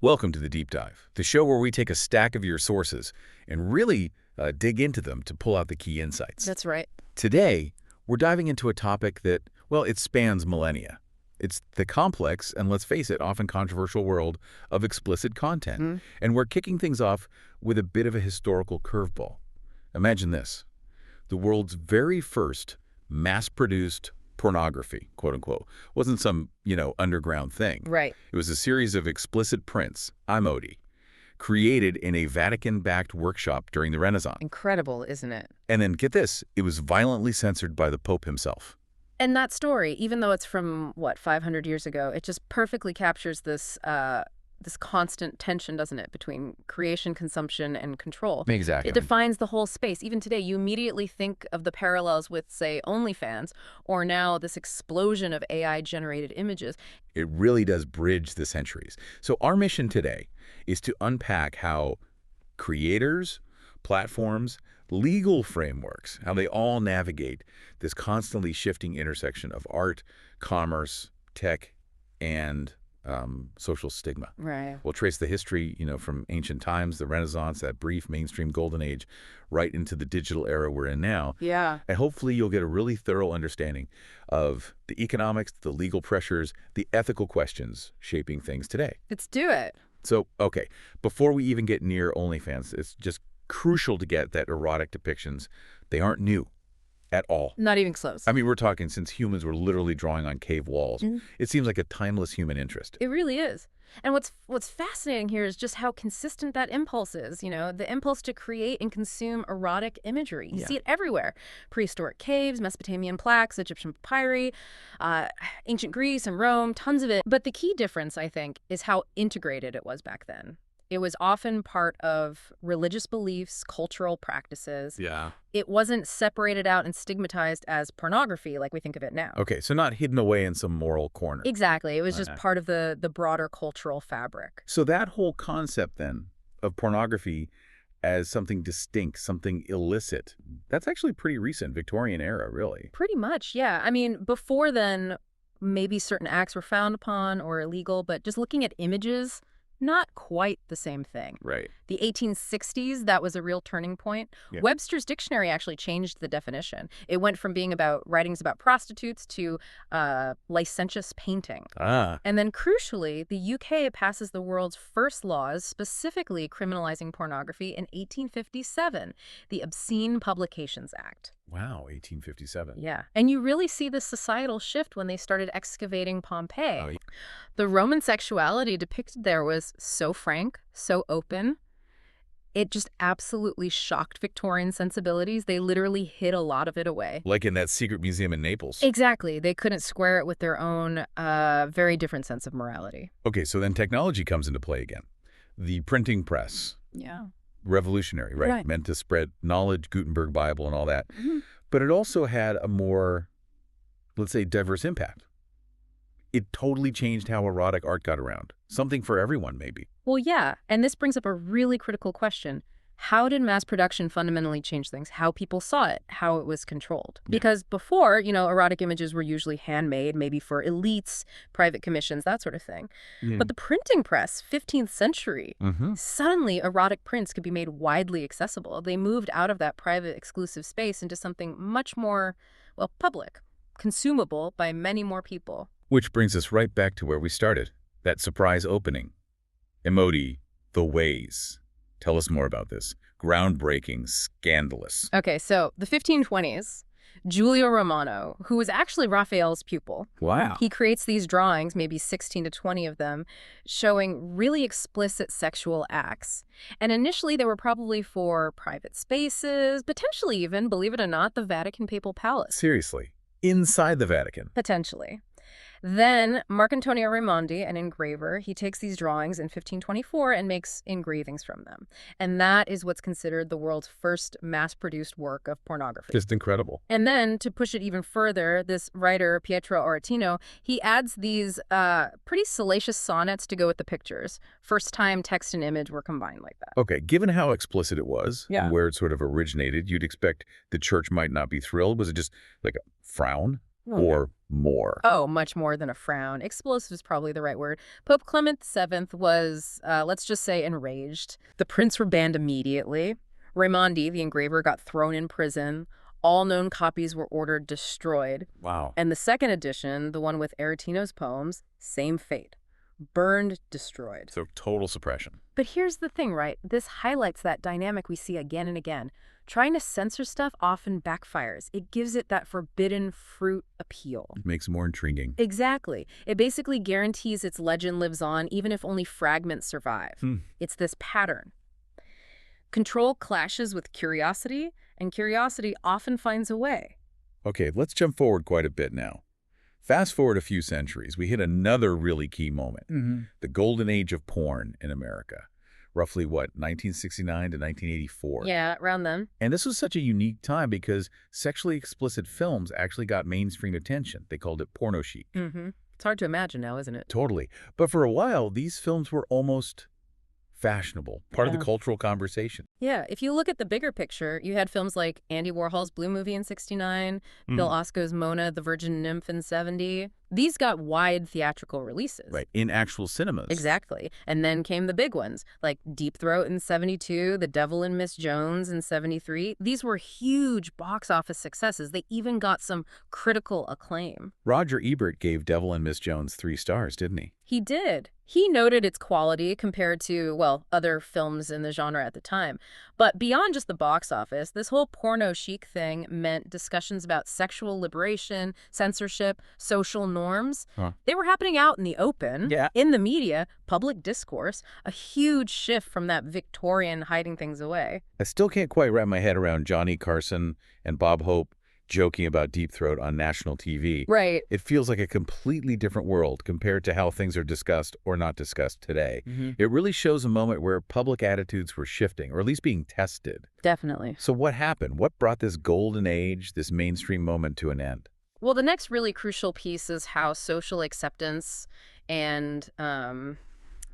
Welcome to the Deep Dive, the show where we take a stack of your sources and really dig into them to pull out the key insights. That's right. Today, we're diving into a topic that, well, it spans millennia. It's the complex and, let's face it, often controversial world of explicit content. And we're kicking things off with a bit of a historical curveball. Imagine this. The world's very first mass-produced pornography, quote-unquote, wasn't some, underground thing. Right. It was a series of explicit prints, imodi, created in a Vatican-backed workshop during the Renaissance. Incredible, isn't it? And then, get this, it was violently censored by the Pope himself. And that story, even though it's from, 500 years ago, it just perfectly captures this constant tension, doesn't it, between creation, consumption, and control. Exactly. It defines the whole space. Even today, you immediately think of the parallels with, say, OnlyFans, or now this explosion of AI-generated images. It really does bridge the centuries. So our mission today is to unpack how creators, platforms, legal frameworks, how they all navigate this constantly shifting intersection of art, commerce, tech, and social stigma. Right. We'll trace the history, from ancient times, the Renaissance, that brief mainstream golden age, right into the digital era we're in now. Yeah. And hopefully you'll get a really thorough understanding of the economics, the legal pressures, the ethical questions shaping things today. Let's do it. So, okay, before we even get near OnlyFans, it's just crucial to get that erotic depictions, they aren't new at all. Not even close. I mean, we're talking since humans were literally drawing on cave walls. It seems like a timeless human interest. It really is. And what's fascinating here is just how consistent that impulse is, the impulse to create and consume erotic imagery. You see it everywhere. Prehistoric caves, Mesopotamian plaques, Egyptian papyri, ancient Greece and Rome, tons of it. But the key difference, I think, is how integrated it was back then. It was often part of religious beliefs, cultural practices. Yeah. It wasn't separated out and stigmatized as pornography like we think of it now. Okay, so not hidden away in some moral corner. Exactly. It was just part of the broader cultural fabric. So that whole concept, then, of pornography as something distinct, something illicit, that's actually pretty recent, Victorian era, really. Pretty much, yeah. I mean, before then, maybe certain acts were frowned upon or illegal, but just looking at images, not quite the same thing. Right. The 1860s, that was a real turning point. Yeah. Webster's dictionary actually changed the definition. It went from being about writings about prostitutes to licentious painting. And then crucially, the UK passes the world's first laws specifically criminalizing pornography in 1857, the Obscene Publications Act. Wow, 1857. Yeah. And you really see this societal shift when they started excavating Pompeii. Oh, yeah. The Roman sexuality depicted there was so frank, so open. It just absolutely shocked Victorian sensibilities. They literally hid a lot of it away. Like in that secret museum in Naples. Exactly. They couldn't square it with their own very different sense of morality. Okay, so then technology comes into play again. The printing press. Yeah. Revolutionary, right? Meant to spread knowledge, Gutenberg Bible and all that. But it also had a more, let's say, diverse impact. It totally changed how erotic art got around. Something for everyone, maybe. Well, yeah. And this brings up a really critical question. How did mass production fundamentally change things? How people saw it, how it was controlled? Because before, erotic images were usually handmade, maybe for elites, private commissions, that sort of thing. But the printing press, 15th century, suddenly erotic prints could be made widely accessible. They moved out of that private, exclusive space into something much more, public, consumable by many more people. Which brings us right back to where we started, that surprise opening. Emoji, the ways. Tell us more about this. Groundbreaking, scandalous. Okay, so the 1520s, Giulio Romano, who was actually Raphael's pupil. Wow. He creates these drawings, maybe 16 to 20 of them, showing really explicit sexual acts. And initially, they were probably for private spaces, potentially even, believe it or not, the Vatican Papal Palace. Seriously? Inside the Vatican? Potentially. Then Marcantonio Raimondi, an engraver, he takes these drawings in 1524 and makes engravings from them. And that is what's considered the world's first mass-produced work of pornography. Just incredible. And then, to push it even further, this writer, Pietro Aretino, he adds these pretty salacious sonnets to go with the pictures. First time text and image were combined like that. Okay, given how explicit it was, and where it sort of originated, you'd expect the church might not be thrilled. Was it just like a frown? or more? Oh, much more than a frown. Explosive is probably the right word. Pope Clement VII was, let's just say, enraged. The prints were banned immediately. Raimondi, the engraver, got thrown in prison. All known copies were ordered destroyed. Wow. And the second edition, the one with Aretino's poems, same fate. Burned, destroyed. So total suppression. But here's the thing, right? This highlights that dynamic we see again and again. Trying to censor stuff often backfires. It gives it that forbidden fruit appeal. It makes it more intriguing. Exactly. It basically guarantees its legend lives on, even if only fragments survive. It's this pattern. Control clashes with curiosity, and curiosity often finds a way. Okay, let's jump forward quite a bit now. Fast forward a few centuries, we hit another really key moment. The golden age of porn in America. Roughly, what, 1969 to 1984? Yeah, around then. And this was such a unique time because sexually explicit films actually got mainstream attention. They called it porno chic. It's hard to imagine now, isn't it? Totally. But for a while, these films were almost fashionable, part of the cultural conversation. Yeah, if you look at the bigger picture, you had films like Andy Warhol's Blue Movie in '69, Bill Osco's Mona, the Virgin Nymph in '70. These got wide theatrical releases. Right, in actual cinemas. Exactly. And then came the big ones, like Deep Throat in '72, The Devil and Miss Jones in '73. These were huge box office successes. They even got some critical acclaim. Roger Ebert gave Devil and Miss Jones 3 stars, didn't he? He did. He noted its quality compared to, well, other films in the genre at the time. But beyond just the box office, this whole porno chic thing meant discussions about sexual liberation, censorship, social norms. They were happening out in the open, in the media, public discourse, a huge shift from that Victorian hiding things away. I still can't quite wrap my head around Johnny Carson and Bob Hope joking about Deep Throat on national TV. Right. It feels like a completely different world compared to how things are discussed or not discussed today. It really shows a moment where public attitudes were shifting, or at least being tested. Definitely. So what happened? What brought this golden age, this mainstream moment to an end? Well, the next really crucial piece is how social acceptance and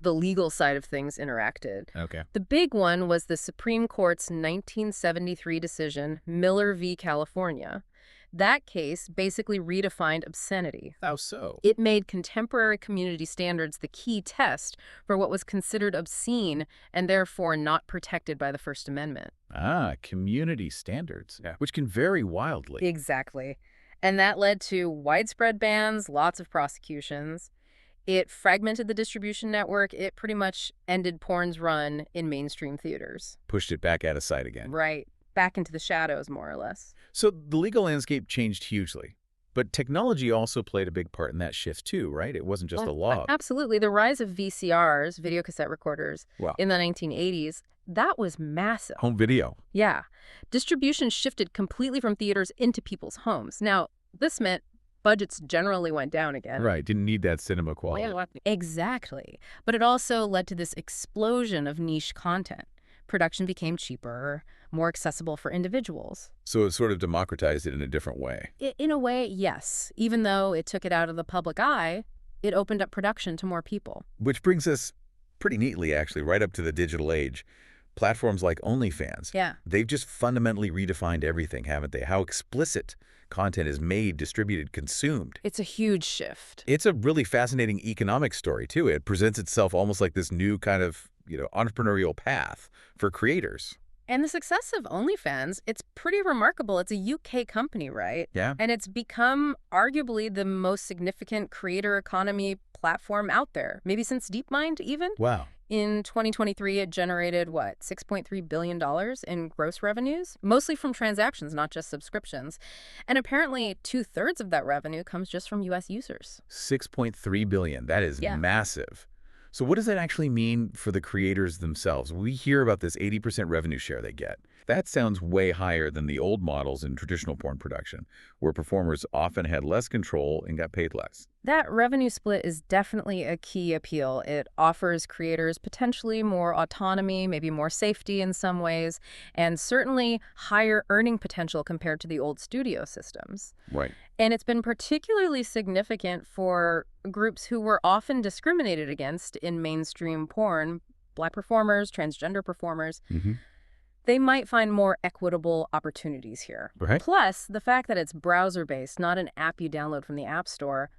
the legal side of things interacted. Okay. The big one was the Supreme Court's 1973 decision, Miller v. California. That case basically redefined obscenity. How so? It made contemporary community standards the key test for what was considered obscene and therefore not protected by the First Amendment. Ah, community standards, which can vary wildly. Exactly. And that led to widespread bans, lots of prosecutions. It fragmented the distribution network. It pretty much ended porn's run in mainstream theaters. Pushed it back out of sight again. Right. Back into the shadows, more or less. So the legal landscape changed hugely. But technology also played a big part in that shift too, right? It wasn't just a law. Absolutely. The rise of VCRs, video cassette recorders, in the 1980s, that was massive. Home video. Yeah. Distribution shifted completely from theaters into people's homes. Now, this meant budgets generally went down again. Right, didn't need that cinema quality. Exactly. But it also led to this explosion of niche content. Production became cheaper, more accessible for individuals. So it sort of democratized it in a different way. In a way, yes. Even though it took it out of the public eye, it opened up production to more people. Which brings us pretty neatly, actually, right up to the digital age. Platforms like OnlyFans, they've just fundamentally redefined everything, haven't they? How explicit content is made, distributed, consumed. It's a huge shift. It's a really fascinating economic story, too. It presents itself almost like this new kind of, entrepreneurial path for creators. And the success of OnlyFans, it's pretty remarkable. It's a UK company, right? Yeah. And it's become arguably the most significant creator economy platform out there, maybe since DeepMind even. Wow. In 2023, it generated, what, $6.3 billion in gross revenues, mostly from transactions, not just subscriptions. And apparently 2/3 of that revenue comes just from U.S. users. $6.3 billion. That is massive. So what does that actually mean for the creators themselves? We hear about this 80% revenue share they get. That sounds way higher than the old models in traditional porn production, where performers often had less control and got paid less. That revenue split is definitely a key appeal. It offers creators potentially more autonomy, maybe more safety in some ways, and certainly higher earning potential compared to the old studio systems. Right. And it's been particularly significant for groups who were often discriminated against in mainstream porn, Black performers, transgender performers. They might find more equitable opportunities here. Right. Plus, the fact that it's browser-based, not an app you download from the App Store,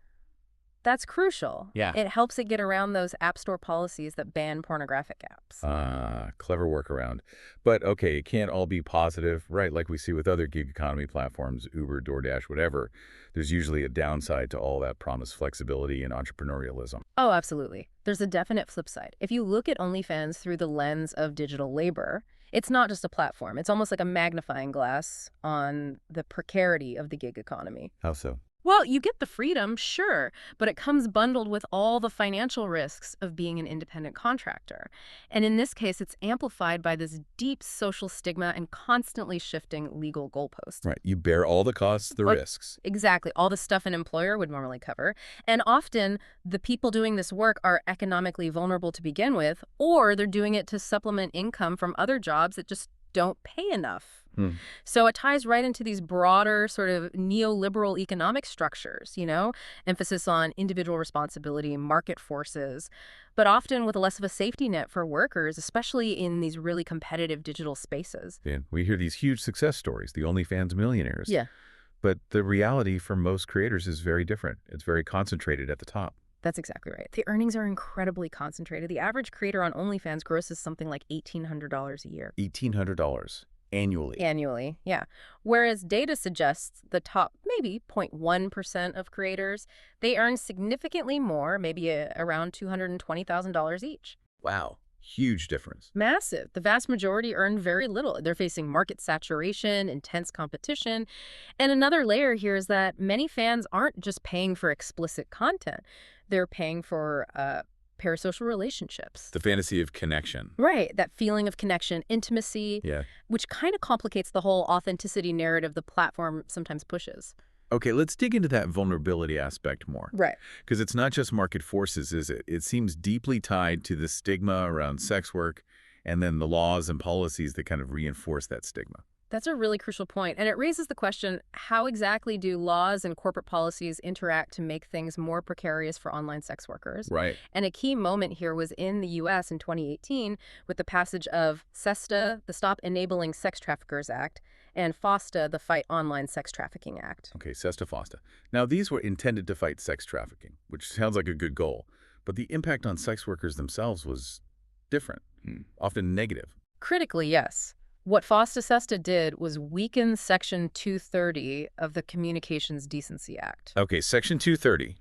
that's crucial. Yeah. It helps it get around those App Store policies that ban pornographic apps. Clever workaround. But, okay, it can't all be positive, right? Like we see with other gig economy platforms, Uber, DoorDash, whatever. There's usually a downside to all that promised flexibility and entrepreneurialism. Oh, absolutely. There's a definite flip side. If you look at OnlyFans through the lens of digital labor, it's not just a platform. It's almost like a magnifying glass on the precarity of the gig economy. How so? Well, you get the freedom, sure, but it comes bundled with all the financial risks of being an independent contractor. And in this case, it's amplified by this deep social stigma and constantly shifting legal goalposts. Right. You bear all the costs, the risks. Exactly. All the stuff an employer would normally cover. And often, the people doing this work are economically vulnerable to begin with, or they're doing it to supplement income from other jobs that just don't pay enough. So it ties right into these broader sort of neoliberal economic structures, emphasis on individual responsibility, market forces, but often with less of a safety net for workers, especially in these really competitive digital spaces. And we hear these huge success stories, the OnlyFans millionaires. Yeah. But the reality for most creators is very different. It's very concentrated at the top. That's exactly right. The earnings are incredibly concentrated. The average creator on OnlyFans grosses something like $1,800 a year. $1,800 annually. Annually, yeah. Whereas data suggests the top maybe 0.1% of creators, they earn significantly more, maybe around $220,000 each. Wow. Huge difference. Massive. The vast majority earn very little. They're facing market saturation, intense competition. And another layer here is that many fans aren't just paying for explicit content. They're paying for parasocial relationships. The fantasy of connection. Right. That feeling of connection, intimacy, which kind of complicates the whole authenticity narrative the platform sometimes pushes. Okay, let's dig into that vulnerability aspect more. Right. Because it's not just market forces, is it? It seems deeply tied to the stigma around sex work and then the laws and policies that kind of reinforce that stigma. That's a really crucial point. And it raises the question, how exactly do laws and corporate policies interact to make things more precarious for online sex workers? Right. And a key moment here was in the U.S. in 2018 with the passage of SESTA, the Stop Enabling Sex Traffickers Act, and FOSTA, the Fight Online Sex Trafficking Act. Okay, SESTA, FOSTA. Now, these were intended to fight sex trafficking, which sounds like a good goal. But the impact on sex workers themselves was different, often negative. Critically, yes. What FOSTA-SESTA did was weaken Section 230 of the Communications Decency Act. Okay, Section 230.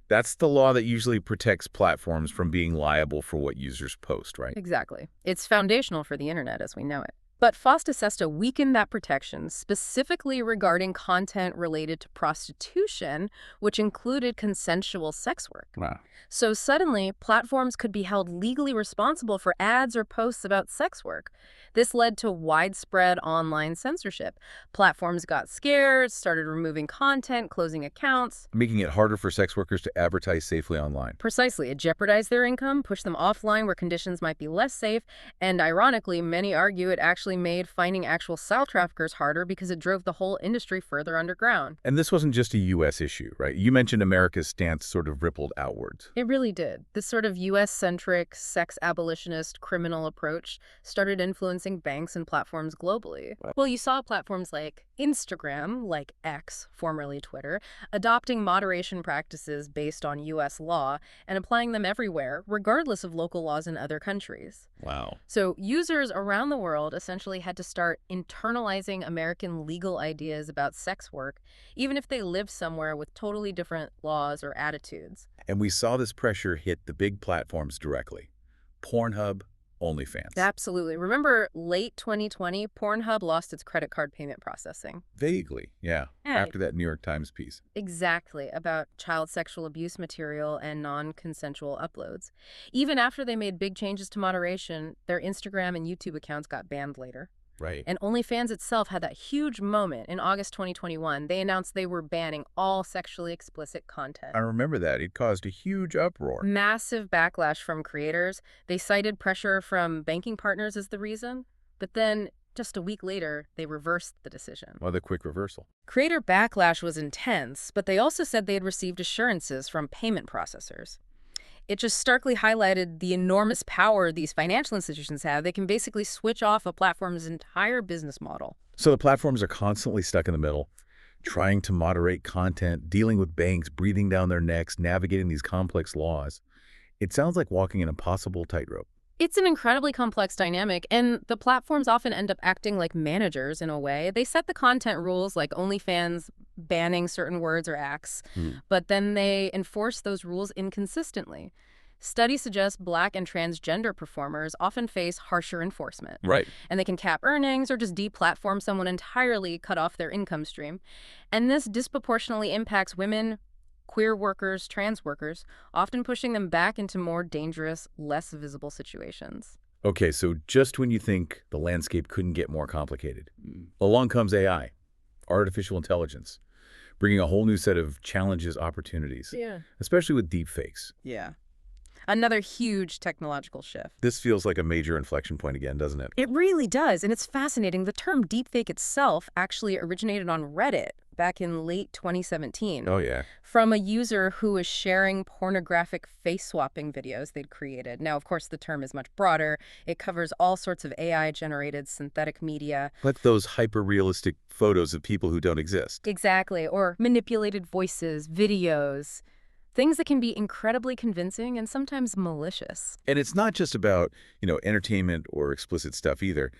That's the law that usually protects platforms from being liable for what users post, right? Exactly. It's foundational for the internet as we know it. But FOSTA-SESTA weakened that protection specifically regarding content related to prostitution, which included consensual sex work. Wow. So suddenly, platforms could be held legally responsible for ads or posts about sex work. This led to widespread online censorship. Platforms got scared, started removing content, closing accounts. Making it harder for sex workers to advertise safely online. Precisely. It jeopardized their income, pushed them offline where conditions might be less safe, and ironically, many argue it actually made finding actual child traffickers harder because it drove the whole industry further underground. And this wasn't just a U.S. issue, right? You mentioned America's stance sort of rippled outwards. It really did. This sort of U.S.-centric, sex abolitionist, criminal approach started influencing banks and platforms globally. Well, you saw platforms like Instagram, like X, formerly Twitter, adopting moderation practices based on U.S. law and applying them everywhere, regardless of local laws in other countries. Wow. So users around the world essentially had to start internalizing American legal ideas about sex work, even if they lived somewhere with totally different laws or attitudes. And we saw this pressure hit the big platforms directly. Pornhub, OnlyFans. Absolutely. Remember, late 2020, Pornhub lost its credit card payment processing. Vaguely, yeah. After that New York Times piece. Exactly, about child sexual abuse material and non-consensual uploads. Even after they made big changes to moderation, their Instagram and YouTube accounts got banned later. Right. And OnlyFans itself had that huge moment in August 2021. They announced they were banning all sexually explicit content. I remember that. It caused a huge uproar. Massive backlash from creators. They cited pressure from banking partners as the reason. But then, just a week later, they reversed the decision. Well, the quick reversal. Creator backlash was intense, but they also said they had received assurances from payment processors. It just starkly highlighted the enormous power these financial institutions have. They can basically switch off a platform's entire business model. So the platforms are constantly stuck in the middle, trying to moderate content, dealing with banks, breathing down their necks, navigating these complex laws. It sounds like walking an impossible tightrope. It's an incredibly complex dynamic, and the platforms often end up acting like managers in a way. They set the content rules, like OnlyFans banning certain words or acts, but then they enforce those rules inconsistently. Studies suggest Black and transgender performers often face harsher enforcement. Right. And they can cap earnings or just deplatform someone entirely, cut off their income stream. And this disproportionately impacts women, queer workers, trans workers, often pushing them back into more dangerous, less visible situations. Okay, so just when you think the landscape couldn't get more complicated, along comes AI, artificial intelligence, bringing a whole new set of challenges, opportunities, especially with deepfakes. Yeah. Another huge technological shift. This feels like a major inflection point again, doesn't it? It really does, and it's fascinating. The term deepfake itself actually originated on Reddit back in late 2017. Oh, yeah. From a user who was sharing pornographic face-swapping videos they'd created. Now, of course, the term is much broader. It covers all sorts of AI-generated synthetic media. Like those hyper-realistic photos of people who don't exist. Exactly, or manipulated voices, videos, things that can be incredibly convincing and sometimes malicious. And it's not just about, entertainment or explicit stuff either.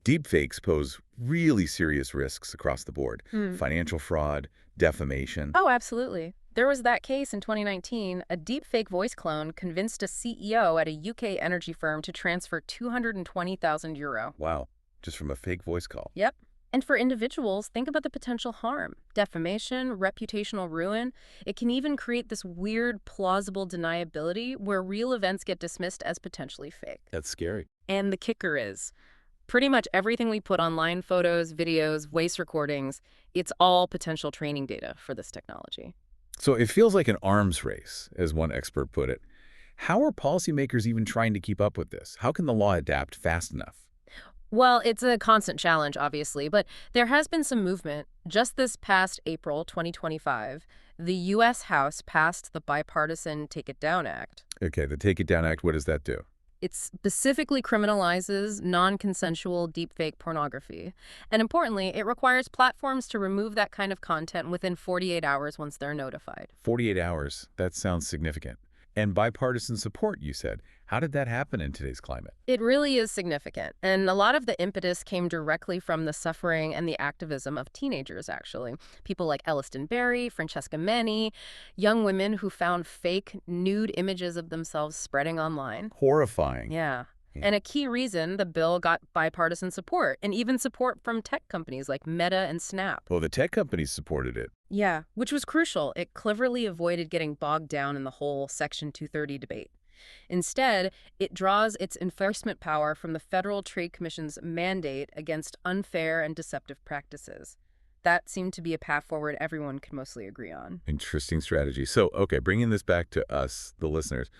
Deepfakes pose really serious risks across the board. Financial fraud, defamation. Oh, absolutely. There was that case in 2019. A deepfake voice clone convinced a CEO at a UK energy firm to transfer €220,000. Wow, just from a fake voice call. Yep. And for individuals, think about the potential harm. Defamation, reputational ruin. It can even create this weird, plausible deniability where real events get dismissed as potentially fake. That's scary. And the kicker is, pretty much everything we put online, photos, videos, voice recordings, it's all potential training data for this technology. So it feels like an arms race, as one expert put it. How are policymakers even trying to keep up with this? How can the law adapt fast enough? Well, it's a constant challenge, obviously, but there has been some movement. Just this past April 2025, the U.S. House passed the bipartisan Take It Down Act. Okay, the Take It Down Act, what does that do? It specifically criminalizes non-consensual deepfake pornography. And importantly, it requires platforms to remove that kind of content within 48 hours once they're notified. 48 hours. That sounds significant. And bipartisan support, you said. How did that happen in today's climate? It really is significant. And a lot of the impetus came directly from the suffering and the activism of teenagers, actually. People like Elliston Berry, Francesca Manny, young women who found fake nude images of themselves spreading online. Horrifying. Yeah. And a key reason the bill got bipartisan support, and even support from tech companies like Meta and Snap. Well, the tech companies supported it. Yeah, which was crucial. It cleverly avoided getting bogged down in the whole Section 230 debate. Instead, it draws its enforcement power from the Federal Trade Commission's mandate against unfair and deceptive practices. That seemed to be a path forward everyone could mostly agree on. Interesting strategy. So, okay, bringing this back to us, the listeners,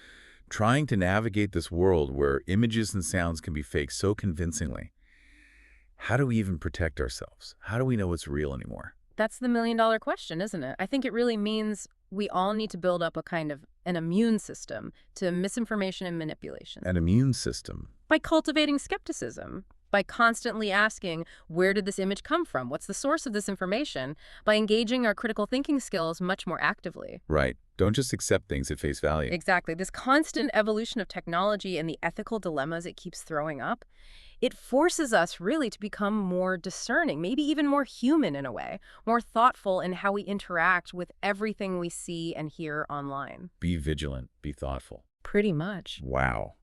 trying to navigate this world where images and sounds can be faked so convincingly. How do we even protect ourselves? How do we know it's real anymore? That's the million-dollar question, isn't it? I think it really means we all need to build up a kind of an immune system to misinformation and manipulation. An immune system? By cultivating skepticism, by constantly asking, where did this image come from? What's the source of this information? By engaging our critical thinking skills much more actively. Right. Don't just accept things at face value. Exactly. This constant evolution of technology and the ethical dilemmas it keeps throwing up, it forces us really to become more discerning, maybe even more human in a way, more thoughtful in how we interact with everything we see and hear online. Be vigilant. Be thoughtful. Pretty much. Wow.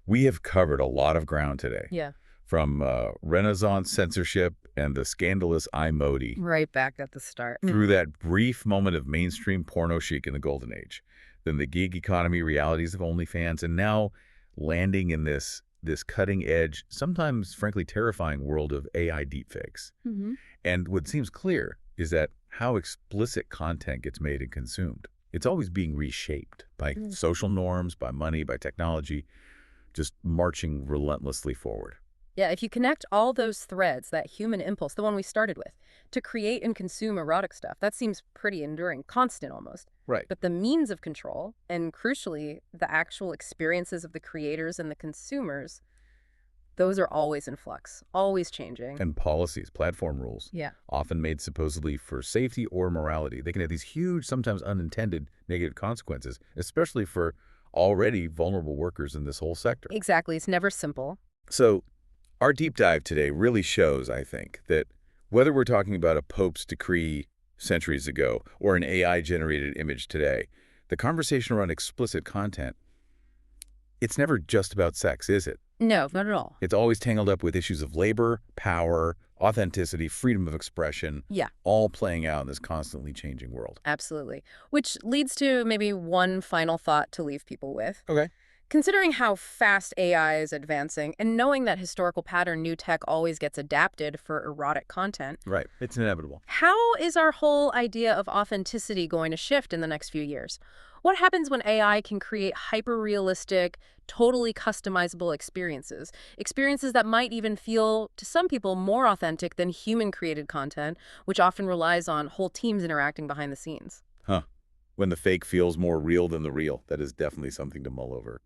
We have covered a lot of ground today. Yeah. From Renaissance censorship and the scandalous iModi. Right back at the start. Through that brief moment of mainstream porno chic in the golden age. Then the gig economy realities of OnlyFans, and now landing in this cutting-edge, sometimes frankly terrifying world of AI deepfakes. And what seems clear is that how explicit content gets made and consumed. It's always being reshaped by social norms, by money, by technology, just marching relentlessly forward. Yeah, if you connect all those threads, that human impulse, the one we started with, to create and consume erotic stuff, that seems pretty enduring, constant almost. Right. But the means of control, and crucially, the actual experiences of the creators and the consumers, those are always in flux, always changing. And policies, platform rules, Yeah. often made supposedly for safety or morality. They can have these huge, sometimes unintended negative consequences, especially for already vulnerable workers in this whole sector. Exactly. It's never simple. So our deep dive today really shows, I think, that whether we're talking about a Pope's decree centuries ago or an AI-generated image today, the conversation around explicit content, it's never just about sex, is it? No, not at all. It's always tangled up with issues of labor, power, authenticity, freedom of expression, Yeah, all playing out in this constantly changing world. absolutely. Which leads to maybe one final thought to leave people with. Okay. Considering how fast AI is advancing and knowing that historical pattern new tech always gets adapted for erotic content, Right. It's inevitable. how is our whole idea of authenticity going to shift in the next few years? What happens when AI can create hyper-realistic, totally customizable experiences? Experiences that might even feel, to some people, more authentic than human-created content, which often relies on whole teams interacting behind the scenes. Huh. When the fake feels more real than the real, that is definitely something to mull over.